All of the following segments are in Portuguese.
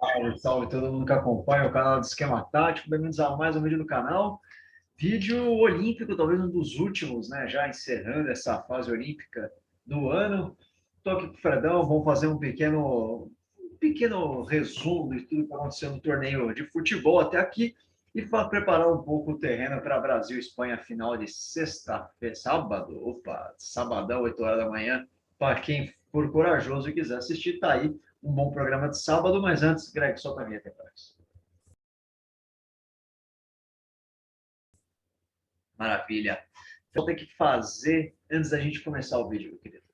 Salve, salve todo mundo que acompanha o canal do Esquema Tático. Bem-vindos a mais um vídeo do canal. Vídeo olímpico, talvez um dos últimos, né? Já encerrando essa fase olímpica do ano. Estou aqui com o Fredão, vamos fazer um pequeno resumo de tudo que aconteceu no torneio de futebol até aqui e para preparar um pouco o terreno para Brasil e Espanha, final de sexta-feira, sábado, opa, sabadão, 8 horas da manhã. Para quem for corajoso e quiser assistir, tá aí um bom programa de sábado, mas antes, Greg, solta a vinheta para nós. Maravilha. Então, tem que fazer antes da gente começar o vídeo, meu querido.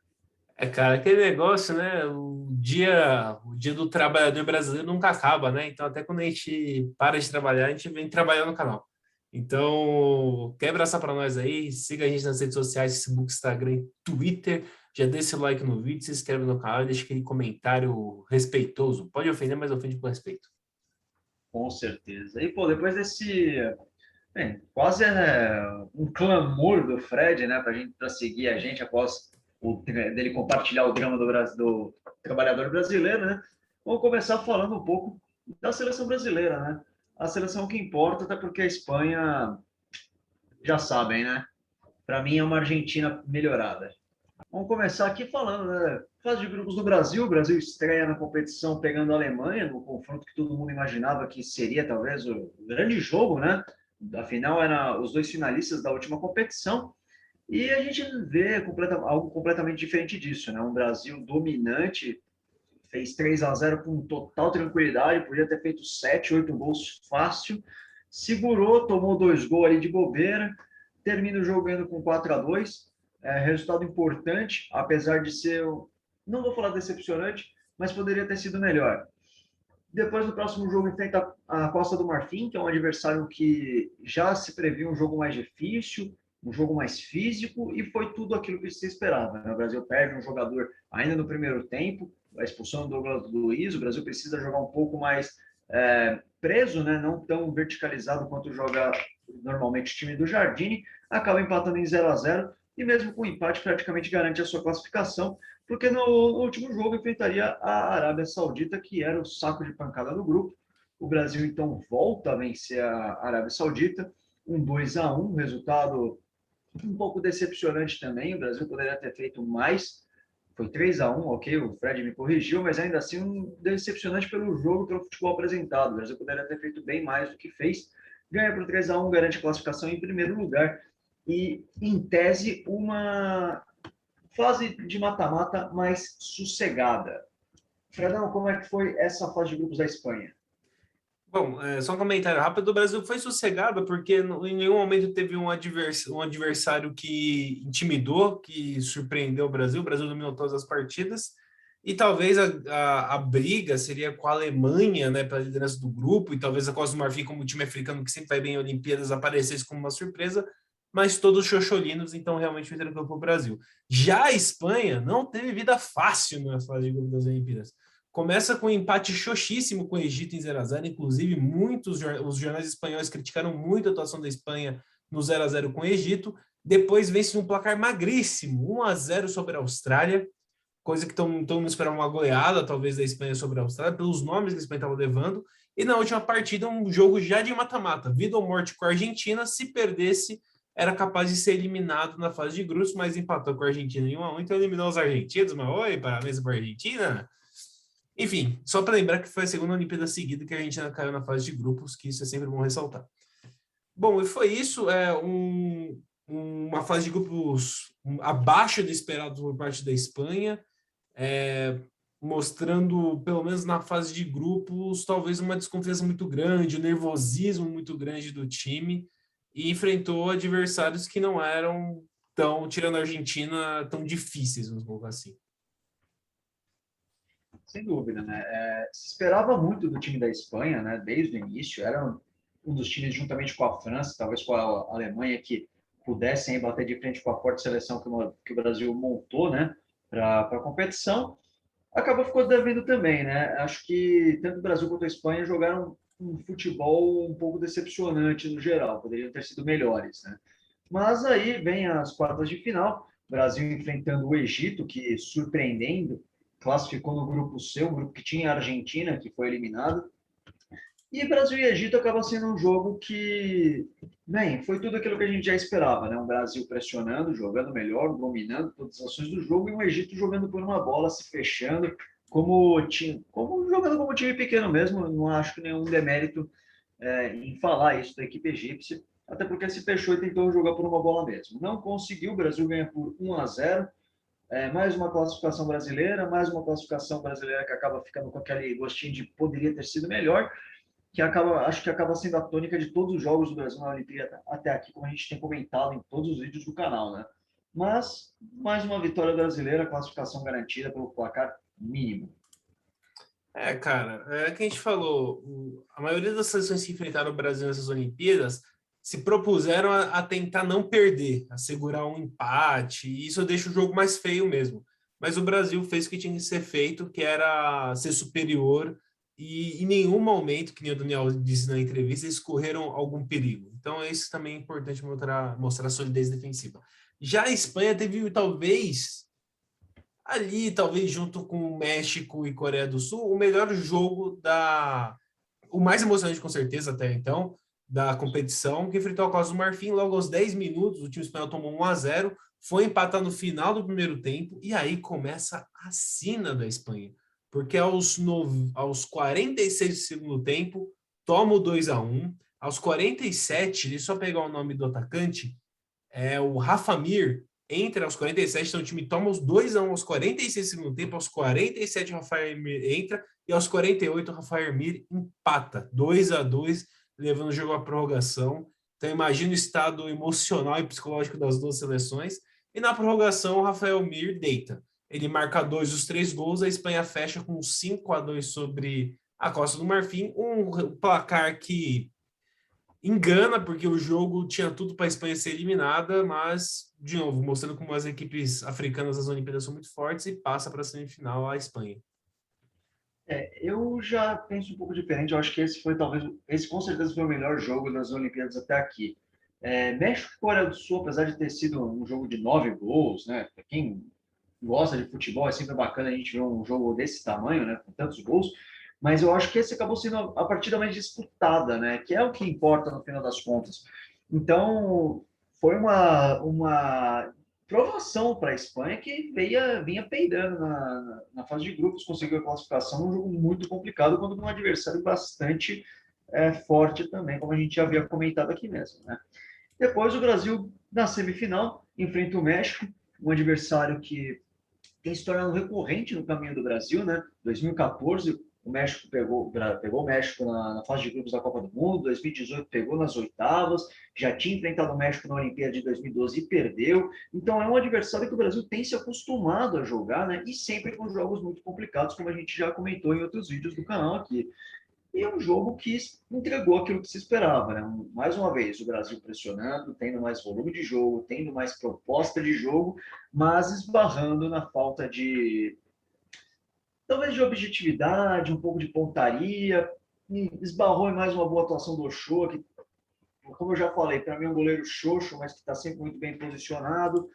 Cara, aquele negócio, né? O dia do trabalhador brasileiro nunca acaba, né? Então, até quando a gente para de trabalhar, a gente vem trabalhar no canal. Então, quebra essa para nós aí, siga a gente nas redes sociais, Facebook, Instagram e Twitter. Já deixa o like no vídeo, se inscreve no canal e deixa aquele comentário respeitoso. Pode ofender, mas ofende com respeito. Com certeza. E, pô, depois desse, bem, quase um clamor do Fred, né, para seguir a gente após dele compartilhar o drama do trabalhador brasileiro, né? Vamos começar falando um pouco da seleção brasileira, né? A seleção que importa, até porque a Espanha, já sabem, né? Para mim é uma Argentina melhorada. Vamos começar aqui falando, né? Fase de grupos do Brasil. O Brasil estreia na competição pegando a Alemanha, no confronto que todo mundo imaginava que seria talvez o grande jogo, né? Afinal, eram os dois finalistas da última competição. E a gente vê algo completamente diferente disso, né? Um Brasil dominante, fez 3-0 com total tranquilidade, podia ter feito 7, 8 gols fácil, segurou, tomou 2 gols ali de bobeira, termina o jogo ganhando com 4-2. Resultado importante, apesar de ser, não vou falar decepcionante, mas poderia ter sido melhor. Depois, no próximo jogo, enfrenta a Costa do Marfim, que é um adversário que já se previa um jogo mais difícil, um jogo mais físico, e foi tudo aquilo que se esperava, né? O Brasil perde um jogador ainda no primeiro tempo, a expulsão do Douglas Luiz, o Brasil precisa jogar um pouco mais preso, né? Não tão verticalizado quanto joga normalmente o time do Jardine, acaba empatando em 0-0, e mesmo com o empate praticamente garante a sua classificação, porque no último jogo enfrentaria a Arábia Saudita, que era o saco de pancada do grupo. O Brasil, então, volta a vencer a Arábia Saudita, um 2-1, resultado um pouco decepcionante também. O Brasil poderia ter feito mais, foi 3-1, ok, o Fred me corrigiu, mas ainda assim um decepcionante pelo jogo, pelo futebol apresentado. O Brasil poderia ter feito bem mais do que fez. Ganha por 3-1, garante a classificação em primeiro lugar. E, em tese, uma fase de mata-mata mais sossegada. Fredão, como é que foi essa fase de grupos da Espanha? Bom, só um comentário rápido. O Brasil foi sossegado porque em nenhum momento teve um adversário que intimidou, que surpreendeu o Brasil. O Brasil dominou todas as partidas. E talvez a briga seria com a Alemanha, né, pela liderança do grupo, e talvez a Costa do Marfim, como time africano que sempre vai bem em Olimpíadas, aparecesse como uma surpresa, mas todos xoxolinos, então realmente foi tranquilo para o Brasil. Já a Espanha não teve vida fácil na fase de grupo das Olimpíadas. Começa com um empate xoxíssimo com o Egito em 0-0. Inclusive, os jornais espanhóis criticaram muito a atuação da Espanha no 0-0 com o Egito. Depois vence um placar magríssimo, 1-0 sobre a Austrália, coisa que todo mundo esperava uma goleada, talvez, da Espanha sobre a Austrália, pelos nomes que a Espanha estava levando. E na última partida, um jogo já de mata-mata, vida ou morte com a Argentina. Se perdesse, era capaz de ser eliminado na fase de grupos, mas empatou com a Argentina em 1-1, então eliminou os argentinos. Mas oi, parabéns para a Argentina. Enfim, só para lembrar que foi a segunda Olimpíada seguida que a Argentina caiu na fase de grupos, que isso é sempre bom ressaltar. Bom, e foi isso, uma fase de grupos abaixo do esperado por parte da Espanha, mostrando, pelo menos na fase de grupos, talvez uma desconfiança muito grande, um nervosismo muito grande do time, e enfrentou adversários que não eram tão, tirando a Argentina, tão difíceis, vamos colocar assim. Sem dúvida, né? Se esperava muito do time da Espanha, né? Desde o início, era um dos times, juntamente com a França, talvez com a Alemanha, que pudessem bater de frente com a forte seleção que o Brasil montou, né? Para a competição. Acabou ficou devendo também, né? Acho que tanto o Brasil quanto a Espanha jogaram um futebol um pouco decepcionante no geral, poderiam ter sido melhores, né? Mas aí vem as quartas de final, Brasil enfrentando o Egito, que surpreendendo classificou no grupo C, um grupo que tinha a Argentina, que foi eliminado. E Brasil e Egito acaba sendo um jogo que, bem, foi tudo aquilo que a gente já esperava, né? Um Brasil pressionando, jogando melhor, dominando todas as ações do jogo, e um Egito jogando por uma bola, se fechando, como jogando como time pequeno mesmo. Não acho que nenhum demérito em falar isso da equipe egípcia, até porque se fechou e tentou jogar por uma bola mesmo. Não conseguiu, o Brasil ganha por 1-0. Mais uma classificação brasileira, mais uma classificação brasileira que acaba ficando com aquele gostinho de poderia ter sido melhor, que acho que acaba sendo a tônica de todos os jogos do Brasil na Olimpíada até aqui, como a gente tem comentado em todos os vídeos do canal, né? Mas mais uma vitória brasileira, classificação garantida pelo placar mínimo. Cara, é que a gente falou, a maioria das seleções que enfrentaram o Brasil nessas Olimpíadas se propuseram a tentar não perder, a segurar um empate, e isso deixa o jogo mais feio mesmo. Mas o Brasil fez o que tinha que ser feito, que era ser superior, e em nenhum momento, que nem o Daniel disse na entrevista, eles correram algum perigo. Então, isso também é importante mostrar a solidez defensiva. Já a Espanha teve, talvez, ali, talvez junto com o México e Coreia do Sul, o melhor jogo o mais emocionante com certeza até então, da competição, que enfrentou a Costa do Marfim. Logo aos 10 minutos, o time espanhol tomou 1-0, foi empatar no final do primeiro tempo, e aí começa a sina da Espanha, porque aos 46 do segundo tempo, toma o 2-1, aos 47, deixa eu só pegar o nome do atacante, o Rafa Mir entra aos 47, então o time toma os 2-1 aos 46 do segundo tempo, aos 47 o Rafael Mir entra, e aos 48 o Rafael Mir empata, 2-2, levando o jogo à prorrogação. Então imagina o estado emocional e psicológico das duas seleções, e na prorrogação o Rafael Mir deita. Ele marca 2 dos 3 gols, a Espanha fecha com 5-2 sobre a Costa do Marfim, um placar que engana, porque o jogo tinha tudo para a Espanha ser eliminada, mas, de novo, mostrando como as equipes africanas das Olimpíadas são muito fortes, e passa para a semifinal a Espanha. Eu já penso um pouco diferente. Eu acho que esse com certeza foi o melhor jogo das Olimpíadas até aqui. México e Coreia do Sul, apesar de ter sido um jogo de 9 gols, né? Para quem gosta de futebol, é sempre bacana a gente ver um jogo desse tamanho, né? Com tantos gols. Mas eu acho que esse acabou sendo a partida mais disputada, né? Que é o que importa no final das contas. Então, foi uma provação para a Espanha, que vinha peidando na fase de grupos, conseguiu a classificação, um jogo muito complicado, quando um adversário bastante forte também, como a gente já havia comentado aqui mesmo, né? Depois o Brasil, na semifinal, enfrenta o México, um adversário que tem se tornado recorrente no caminho do Brasil, né? 2014, o México pegou o México na fase de grupos da Copa do Mundo, 2018 pegou nas oitavas, já tinha enfrentado o México na Olimpíada de 2012 e perdeu. Então é um adversário que o Brasil tem se acostumado a jogar, né? E sempre com jogos muito complicados, como a gente já comentou em outros vídeos do canal aqui. E é um jogo que entregou aquilo que se esperava, né? Mais uma vez, o Brasil pressionando, tendo mais volume de jogo, tendo mais proposta de jogo, mas esbarrando na falta talvez de objetividade, um pouco de pontaria, e esbarrou em mais uma boa atuação do Ochoa, que, como eu já falei, para mim é um goleiro xoxo, mas que está sempre muito bem posicionado,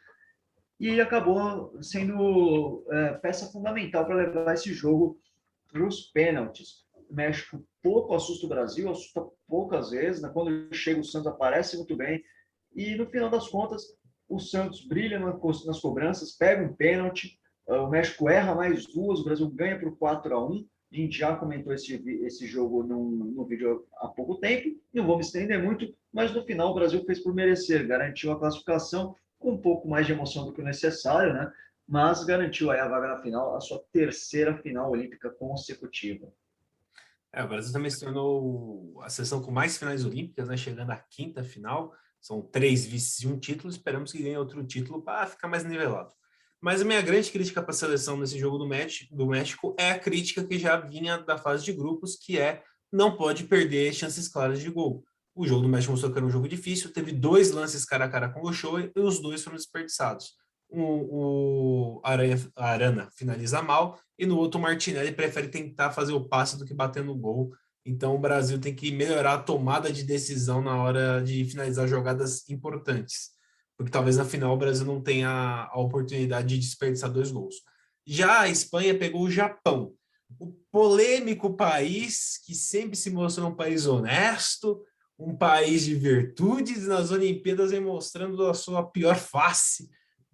e acabou sendo peça fundamental para levar esse jogo para os pênaltis. O México pouco assusta o Brasil, assusta poucas vezes, né? Quando chega o Santos aparece muito bem, e no final das contas o Santos brilha nas cobranças, pega um pênalti, o México erra mais duas, o Brasil ganha por 4-1. A gente já comentou esse jogo no vídeo há pouco tempo, não vou me estender muito, mas no final o Brasil fez por merecer, garantiu a classificação com um pouco mais de emoção do que o necessário, né? Mas garantiu aí a vaga na final, a sua terceira final olímpica consecutiva. O Brasil também se tornou a seleção com mais finais olímpicas, né? Chegando à quinta final. São 3 vices e um título. Esperamos que ganhe outro título para ficar mais nivelado. Mas a minha grande crítica para a seleção nesse jogo do México é a crítica que já vinha da fase de grupos, que não pode perder chances claras de gol. O jogo do México mostrou que era um jogo difícil, teve 2 lances cara a cara com o Ochoa e os 2 foram desperdiçados. O Arana finaliza mal, e no outro o Martinelli prefere tentar fazer o passe do que bater no gol. Então o Brasil tem que melhorar a tomada de decisão na hora de finalizar jogadas importantes, porque talvez na final o Brasil não tenha a oportunidade de desperdiçar 2 gols. Já a Espanha pegou o Japão, o polêmico país que sempre se mostrou um país honesto, um país de virtudes, nas Olimpíadas vem mostrando a sua pior face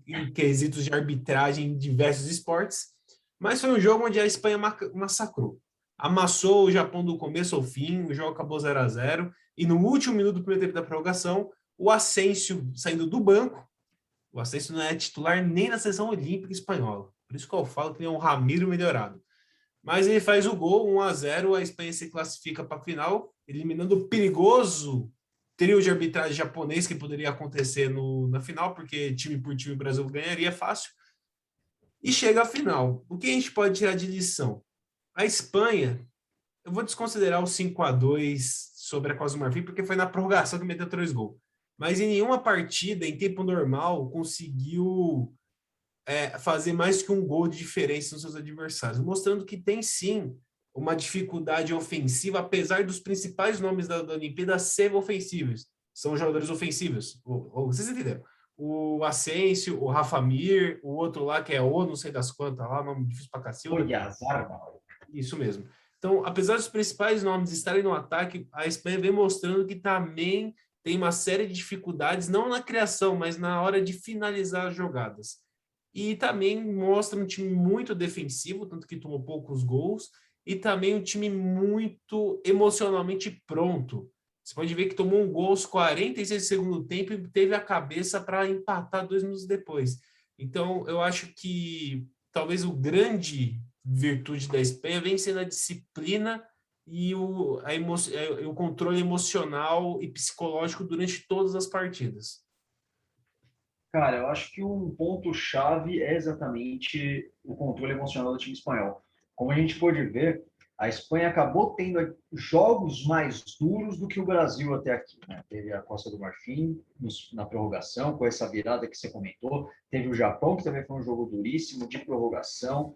em quesitos de arbitragem em diversos esportes, mas foi um jogo onde a Espanha massacrou. Amassou o Japão do começo ao fim, o jogo acabou 0-0 e no último minuto do primeiro tempo da prorrogação, o Asensio saindo do banco, o Asensio não é titular nem na seleção olímpica espanhola, por isso que eu falo que ele é um Ramiro melhorado. Mas ele faz o gol, 1-0, a Espanha se classifica para a final, eliminando o perigoso trio de arbitragem japonês que poderia acontecer na final, porque time por time o Brasil ganharia fácil. E chega à final. O que a gente pode tirar de lição? A Espanha, eu vou desconsiderar o 5-2 sobre a Costa do Marfim, porque foi na prorrogação que meteu 3 gols. Mas em nenhuma partida, em tempo normal, conseguiu fazer mais que um gol de diferença nos seus adversários, mostrando que tem sim uma dificuldade ofensiva, apesar dos principais nomes da Olimpíada serem ofensivos. São jogadores ofensivos. Vocês entenderam? O Asensio, o Rafa Mir, o outro lá que é o não sei das quantas lá, nome difícil pra Cacilda. Isso mesmo. Então, apesar dos principais nomes estarem no ataque, a Espanha vem mostrando que também tem uma série de dificuldades, não na criação, mas na hora de finalizar as jogadas. E também mostra um time muito defensivo, tanto que tomou poucos gols, e também um time muito emocionalmente pronto. Você pode ver que tomou um gol aos 46 do segundo tempo e teve a cabeça para empatar 2 minutos depois. Então, eu acho que talvez o grande virtude da Espanha vem sendo a disciplina e o controle emocional e psicológico durante todas as partidas. Cara, eu acho que um ponto-chave é exatamente o controle emocional do time espanhol. Como a gente pôde ver, a Espanha acabou tendo jogos mais duros do que o Brasil até aqui, né? Teve a Costa do Marfim na prorrogação, com essa virada que você comentou. Teve o Japão, que também foi um jogo duríssimo, de prorrogação.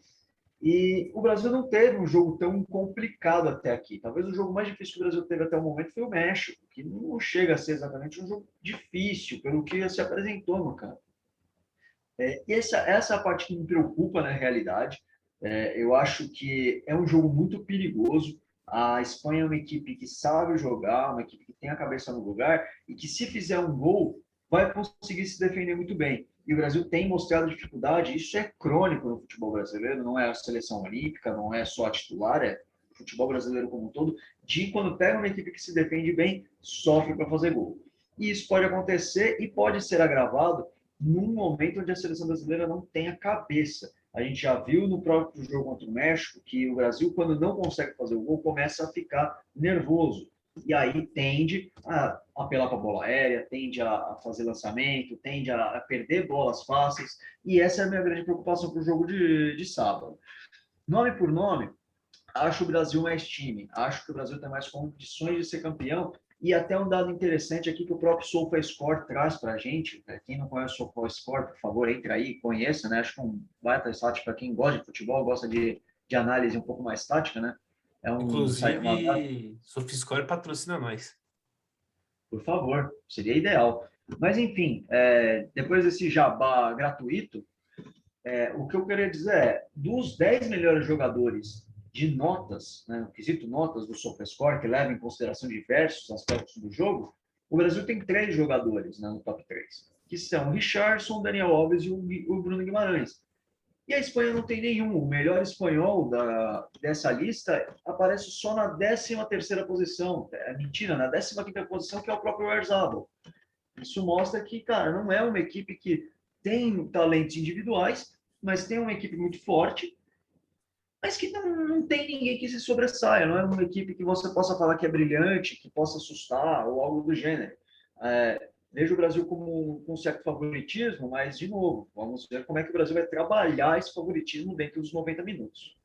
E o Brasil não teve um jogo tão complicado até aqui. Talvez o jogo mais difícil que o Brasil teve até o momento foi o México, que não chega a ser exatamente um jogo difícil, pelo que se apresentou no campo. Essa é a parte que me preocupa na realidade. Eu acho que é um jogo muito perigoso. A Espanha é uma equipe que sabe jogar, uma equipe que tem a cabeça no lugar e que, se fizer um gol, vai conseguir se defender muito bem. E o Brasil tem mostrado dificuldade, isso é crônico no futebol brasileiro, não é a seleção olímpica, não é só a titular, é o futebol brasileiro como um todo, de quando pega uma equipe que se defende bem, sofre para fazer gol. E isso pode acontecer e pode ser agravado num momento onde a seleção brasileira não tem a cabeça. A gente já viu no próprio jogo contra o México que o Brasil, quando não consegue fazer o gol, começa a ficar nervoso. E aí tende a apelar para a bola aérea, tende a fazer lançamento, tende a perder bolas fáceis. E essa é a minha grande preocupação para o jogo de sábado. Nome por nome, acho o Brasil mais time. Acho que o Brasil tem mais condições de ser campeão. E até um dado interessante aqui que o próprio SofaScore traz para a gente. Quem não conhece o SofaScore, por favor, entre aí e conheça, né? Acho que é um baita site para quem gosta de futebol, gosta de análise um pouco mais tática, né? É Inclusive, SofaScore patrocina nós. Por favor, seria ideal. Mas, enfim, depois desse jabá gratuito, o que eu queria dizer é, dos 10 melhores jogadores de notas, né, no quesito notas do SofaScore, que leva em consideração diversos aspectos do jogo, o Brasil tem 3 jogadores, né, no top 3, que são o Richarlison, Daniel Alves e o Bruno Guimarães. E a Espanha não tem nenhum. O melhor espanhol dessa lista aparece só na 13ª posição. É mentira, na 15ª posição, que é o próprio Oyarzabal. Isso mostra que, cara, não é uma equipe que tem talentos individuais, mas tem uma equipe muito forte, mas que não tem ninguém que se sobressaia. Não é uma equipe que você possa falar que é brilhante, que possa assustar ou algo do gênero. Vejo o Brasil com um certo favoritismo, mas, de novo, vamos ver como é que o Brasil vai trabalhar esse favoritismo dentro dos 90 minutos.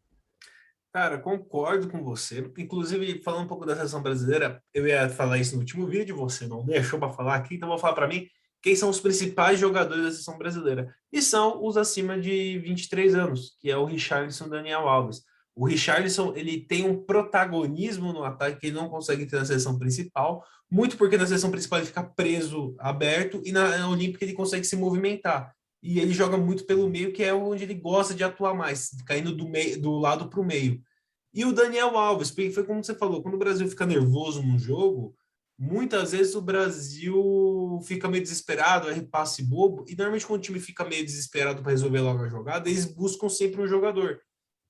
Cara, concordo com você. Inclusive, falando um pouco da seleção brasileira, eu ia falar isso no último vídeo, você não deixou para falar aqui, então vou falar para mim quem são os principais jogadores da seleção brasileira. E são os acima de 23 anos, que é o Richarlison e o Daniel Alves. O Richarlison, ele tem um protagonismo no ataque que ele não consegue ter na seleção principal, muito porque na seleção principal ele fica preso, aberto, e na Olímpica ele consegue se movimentar. e ele joga muito pelo meio, que é onde ele gosta de atuar mais, caindo do lado para o meio. E o Daniel Alves, porque foi como você falou, quando o Brasil fica nervoso num jogo, muitas vezes o Brasil fica meio desesperado, é passe bobo, e normalmente quando o time fica meio desesperado para resolver logo a jogada, eles buscam sempre um jogador.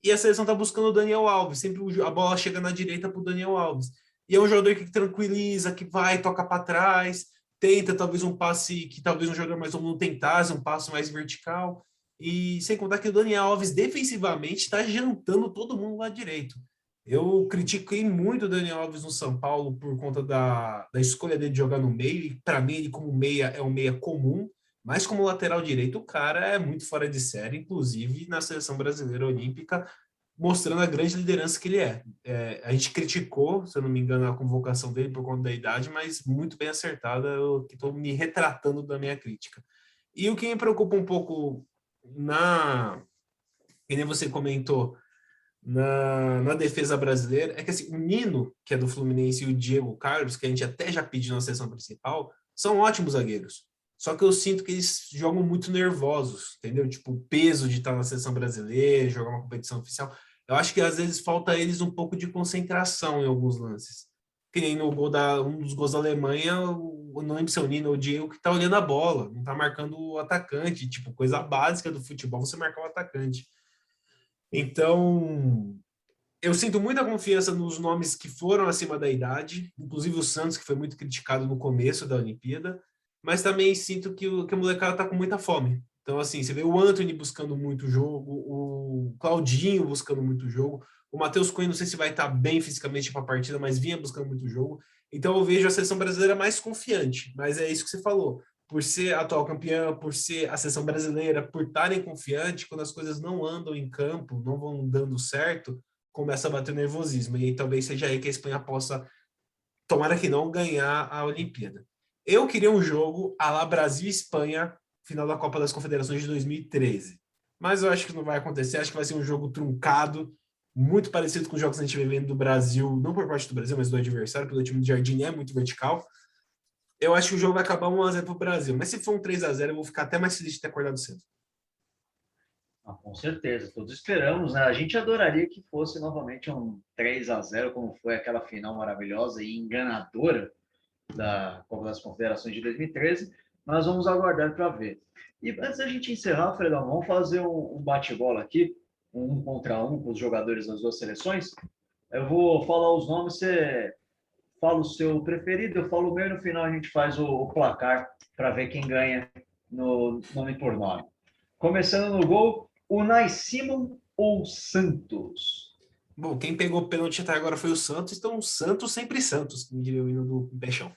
E a seleção está buscando o Daniel Alves, sempre a bola chega na direita para o Daniel Alves. E é um jogador que tranquiliza, que vai, toca para trás, tenta talvez um passe que talvez um jogador mais ou menos não tentasse, um passe mais vertical. E sem contar que o Daniel Alves defensivamente está jantando todo mundo lá direito. Eu critiquei muito o Daniel Alves no São Paulo por conta da escolha dele de jogar no meio, e para mim ele como meia é um meia comum, mas como lateral direito o cara é muito fora de série, inclusive na seleção brasileira olímpica, mostrando a grande liderança que ele é. A gente criticou, se eu não me engano, a convocação dele por conta da idade, mas muito bem acertada, eu estou me retratando da minha crítica. E o que me preocupa um pouco que nem você comentou, na defesa brasileira, é que assim, o Nino, que é do Fluminense, e o Diego Carlos, que a gente até já pediu na seleção principal, são ótimos zagueiros. Só que eu sinto que eles jogam muito nervosos, entendeu? Tipo, o peso de estar na seleção brasileira, jogar uma competição oficial. Eu acho que às vezes falta a eles um pouco de concentração em alguns lances. Que nem no um dos gols da Alemanha, eu não lembro se é o Nino ou o Diego que tá olhando a bola, não tá marcando o atacante. Tipo, coisa básica do futebol, você marcar o atacante. Então, eu sinto muita confiança nos nomes que foram acima da idade, inclusive o Santos, que foi muito criticado no começo da Olimpíada, mas também sinto que a molecada tá com muita fome. Então, assim, você vê o Anthony buscando muito jogo, o Claudinho buscando muito jogo, o Matheus Cunha, não sei se vai estar bem fisicamente para a partida, mas vinha buscando muito jogo. Então, eu vejo a seleção brasileira mais confiante, mas é isso que você falou. Por ser atual campeã, por ser a seleção brasileira, por estarem confiantes, quando as coisas não andam em campo, não vão dando certo, começa a bater o nervosismo. E aí talvez seja aí que a Espanha possa, tomara que não, ganhar a Olimpíada. Eu queria um jogo à la Brasil e Espanha, final da Copa das Confederações de 2013. Mas eu acho que não vai acontecer. Acho que vai ser um jogo truncado, muito parecido com os jogos que a gente vem vendo do Brasil, não por parte do Brasil, mas do adversário, porque o time do Jardim é muito vertical. Eu acho que o jogo vai acabar 1-0 para o Brasil. Mas se for um 3-0, eu vou ficar até mais feliz de ter acordado cedo. Ah, com certeza, todos esperamos, né? A gente adoraria que fosse novamente um 3-0, como foi aquela final maravilhosa e enganadora da Copa das Confederações de 2013, mas vamos aguardar para ver. E antes da gente encerrar, Fredão, vamos fazer um bate-bola aqui, um contra um com os jogadores das duas seleções. Eu vou falar os nomes, você fala o seu preferido, eu falo o meu e no final a gente faz o placar para ver quem ganha no nome por nome. Começando no gol, Unai Simon ou Santos? Bom, quem pegou o pênalti até agora foi o Santos, então Santos sempre Santos, como diria o hino do Peixão.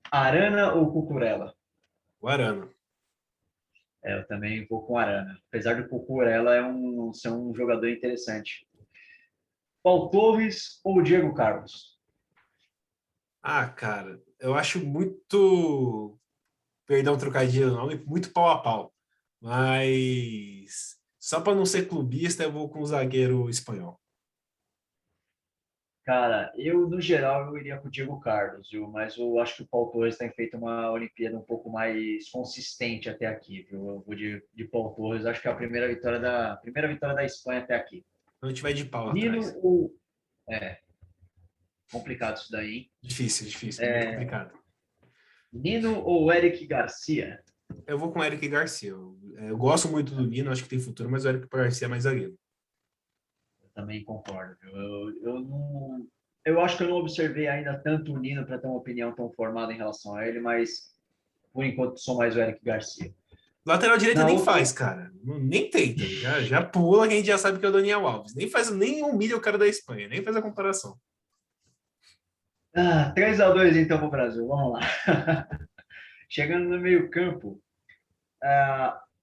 Arana ou Cucurella? O Arana. Eu também vou com Arana. Apesar do Cucurella ser um jogador interessante. Paul Torres ou Diego Carlos? Ah, cara, eu acho muito, perdão o trocadilho não, muito pau a pau. Mas só para não ser clubista, eu vou com o zagueiro espanhol. Cara, no geral, eu iria com o Diego Carlos, viu? Mas eu acho que o Paul Torres tem feito uma Olimpíada um pouco mais consistente até aqui, viu? Eu vou de Paul Torres, acho que é a primeira vitória da Espanha até aqui. Então a gente vai de pau Nino atrás. ou... É, complicado isso daí, hein? Difícil, difícil, muito complicado. Nino ou Eric Garcia? Eu vou com o Eric Garcia. Eu gosto muito do Nino, acho que tem futuro, mas o Eric Garcia é mais zagueiro. Eu também concordo. Eu acho que eu não observei ainda tanto o Nino para ter uma opinião tão formada em relação a ele, mas por enquanto sou mais o Eric Garcia. Lateral direita Na nem outra... faz, cara. Nem tenta. Já pula, que a gente já sabe que é o Daniel Alves. Nem humilha o cara da Espanha, nem faz a comparação. 3-2 então para o Brasil. Vamos lá. Chegando no meio-campo,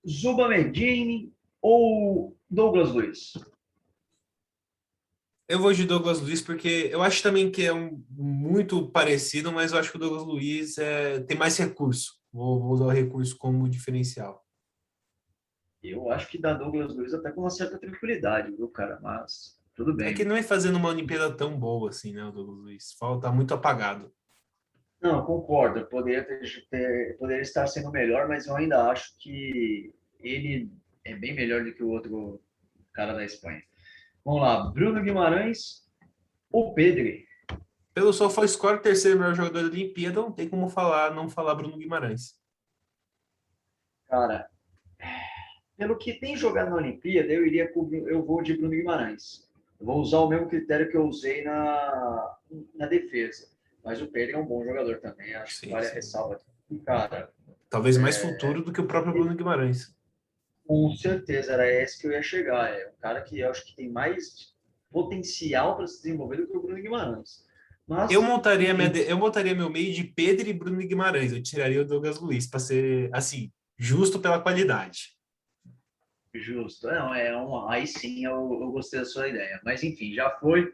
Zuba Medini ou Douglas Luiz? Eu vou de Douglas Luiz porque eu acho também que é muito parecido, mas eu acho que o Douglas Luiz tem mais recurso. Vou usar o recurso como diferencial. Eu acho que dá Douglas Luiz até com uma certa tranquilidade, viu, cara? Mas tudo É que bem. não é fazendo uma Olimpíada tão boa assim, né, o Douglas Luiz. Falta muito apagado. Não, eu concordo. Poderia estar sendo melhor, mas eu ainda acho que ele é bem melhor do que o outro cara da Espanha. Vamos lá, Bruno Guimarães ou Pedri? Pelo SofaScore, terceiro melhor jogador da Olimpíada, não tem como não falar Bruno Guimarães. Cara, pelo que tem jogado na Olimpíada, eu vou de Bruno Guimarães. Eu vou usar o mesmo critério que eu usei na defesa. Mas o Pedro é um bom jogador também, acho que Sim, vale a sim. ressalva. E, cara, Talvez mais futuro do que o próprio Bruno Guimarães. com certeza era esse que eu ia chegar. É um cara que eu acho que tem mais potencial para se desenvolver do que o Bruno Guimarães. Mas, enfim, Eu montaria meu meio de Pedro e Bruno Guimarães. Eu tiraria o Douglas Luiz para ser, assim, justo pela qualidade. justo. Não, aí sim eu gostei da sua ideia. Mas, enfim, já foi.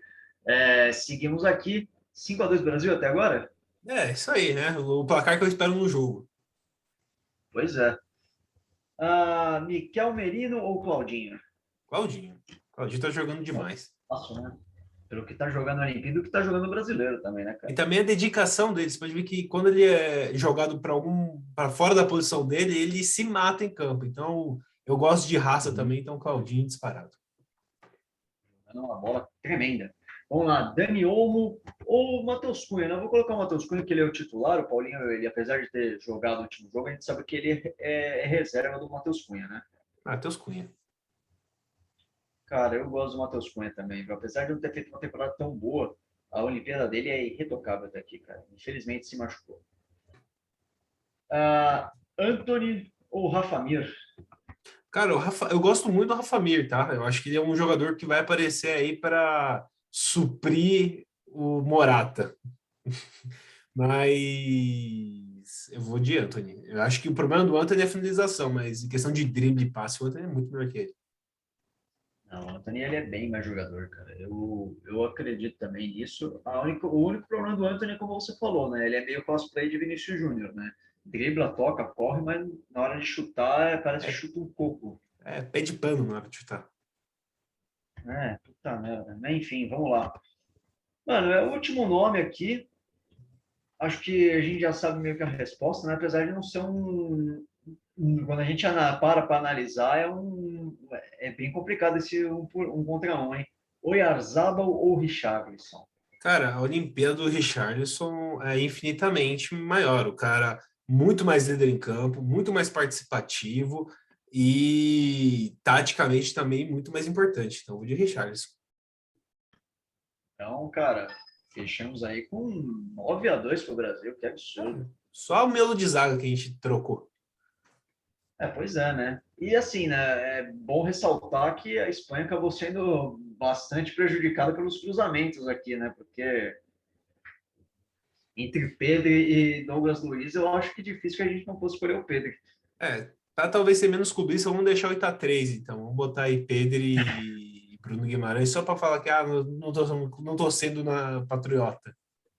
Seguimos aqui. 5-2 Brasil até agora? É, isso aí, né? O placar que eu espero no jogo. Pois é. Miquel Merino ou Claudinho? Claudinho. Claudinho tá jogando demais. Nossa, né? Pelo que tá jogando na Olimpíada, o que tá jogando no brasileiro também, né, E cara? também a dedicação dele. Você pode ver que quando ele é jogado para fora da posição dele, ele se mata em campo. Então, eu gosto de raça Uhum. também, então Claudinho disparado. Jogando uma bola tremenda. Vamos lá, Dani Olmo ou Matheus Cunha, né? Eu vou colocar o Matheus Cunha, que ele é o titular. O Paulinho, ele, apesar de ter jogado no último jogo, a gente sabe que ele é reserva do Matheus Cunha, né? Matheus Cunha. Cara, eu gosto do Matheus Cunha também, viu? Apesar de não ter feito uma temporada tão boa, a Olimpíada dele é irretocável até aqui, cara. Infelizmente se machucou. Anthony ou Rafa Mir? Cara, eu gosto muito do Rafa Mir, tá? Eu acho que ele é um jogador que vai aparecer aí para suprir o Morata. Mas eu vou de Anthony. Eu acho que o problema do Anthony é a finalização, mas em questão de drible e passe, o Anthony é muito melhor que ele. Não, o Anthony ele é bem mais jogador, cara. Eu acredito também nisso. O único problema do Anthony é como você falou, né? Ele é meio cosplay de Vinícius Júnior, né? Dribla, toca, corre, mas na hora de chutar parece que É, chuta um coco. pé de pano na hora de chutar. Puta merda. Mas, enfim, vamos lá. Mano, é o último nome aqui. Acho que a gente já sabe meio que a resposta, né? Apesar de não ser quando a gente para analisar, é bem complicado esse um contra um, hein? Oyarzabal ou Richarlison? Cara, a Olimpíada do Richarlison é infinitamente maior. O cara muito mais líder em campo, muito mais participativo e taticamente também muito mais importante. Então, o de Richarlison. Então, cara, fechamos aí com 9-2 para o Brasil, que Ah, absurdo. só o Melo de zaga que a gente trocou. Pois é, né? E assim, né? É bom ressaltar que a Espanha acabou sendo bastante prejudicada pelos cruzamentos aqui, né? Porque entre Pedro e Douglas Luiz, eu acho que é difícil que a gente não fosse escolher o Pedro. Tá talvez ser menos clubista, vamos deixar o Ita 3, então. Vamos botar aí Pedro e Bruno Guimarães, só para falar que não tô sendo na Patriota.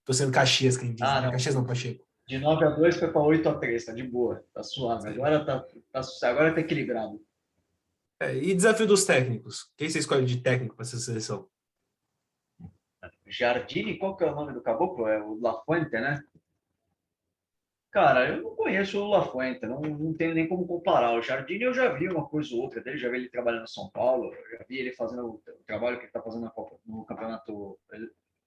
Tô sendo Caxias, quem diz, né? Não. Caxias não, Pacheco. De 9-2 foi para 8-3, tá de boa, tá suave. Sim. Agora tá equilibrado. E desafio dos técnicos? Quem você escolhe de técnico para essa seleção? Jardine, qual que é o nome do caboclo? É o La Fuente, né? Cara, eu não conheço o La Fuente, não tenho nem como comparar. O Jardine eu já vi uma coisa ou outra dele, já vi ele trabalhando em São Paulo, já vi ele fazendo o trabalho que ele está fazendo no campeonato,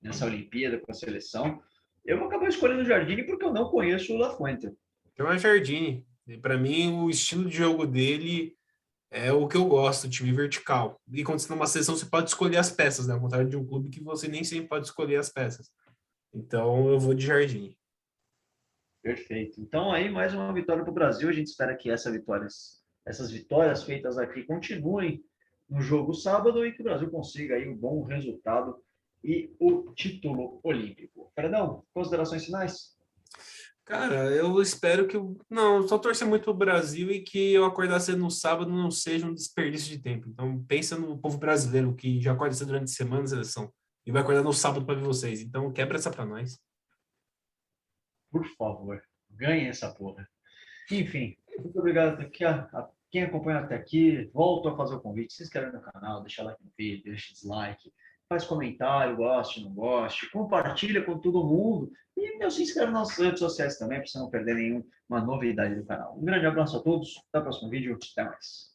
nessa Olimpíada com a seleção. Eu vou acabar escolhendo o Jardine porque eu não conheço o La Fuente. Tem o Jardine. Para mim, o estilo de jogo dele é o que eu gosto, time vertical. E quando você está numa seleção, você pode escolher as peças, né? Ao contrário de um clube que você nem sempre pode escolher as peças. Então, eu vou de Jardine. Perfeito. Então, aí, mais uma vitória para o Brasil. A gente espera que essas vitórias feitas aqui continuem no jogo sábado e que o Brasil consiga aí um bom resultado e o título olímpico. Perdão, considerações finais? Cara, eu espero que. Não, eu só torcer muito pro Brasil e que eu acordar cedo no sábado não seja um desperdício de tempo. Então, pensa no povo brasileiro que já acorda cedo durante a semana, seleção, e vai acordar no sábado para ver vocês. Então, quebra essa para nós. Por favor, ganhe essa porra. Enfim, muito obrigado aqui a quem acompanha até aqui. Volto a fazer o convite. Se inscreve no canal, deixa like no vídeo, deixa dislike. faz comentário, goste, não goste, compartilha com todo mundo e se inscreve nas nossas redes sociais também, para você não perder nenhuma novidade do canal. Um grande abraço a todos, até o próximo vídeo, até mais.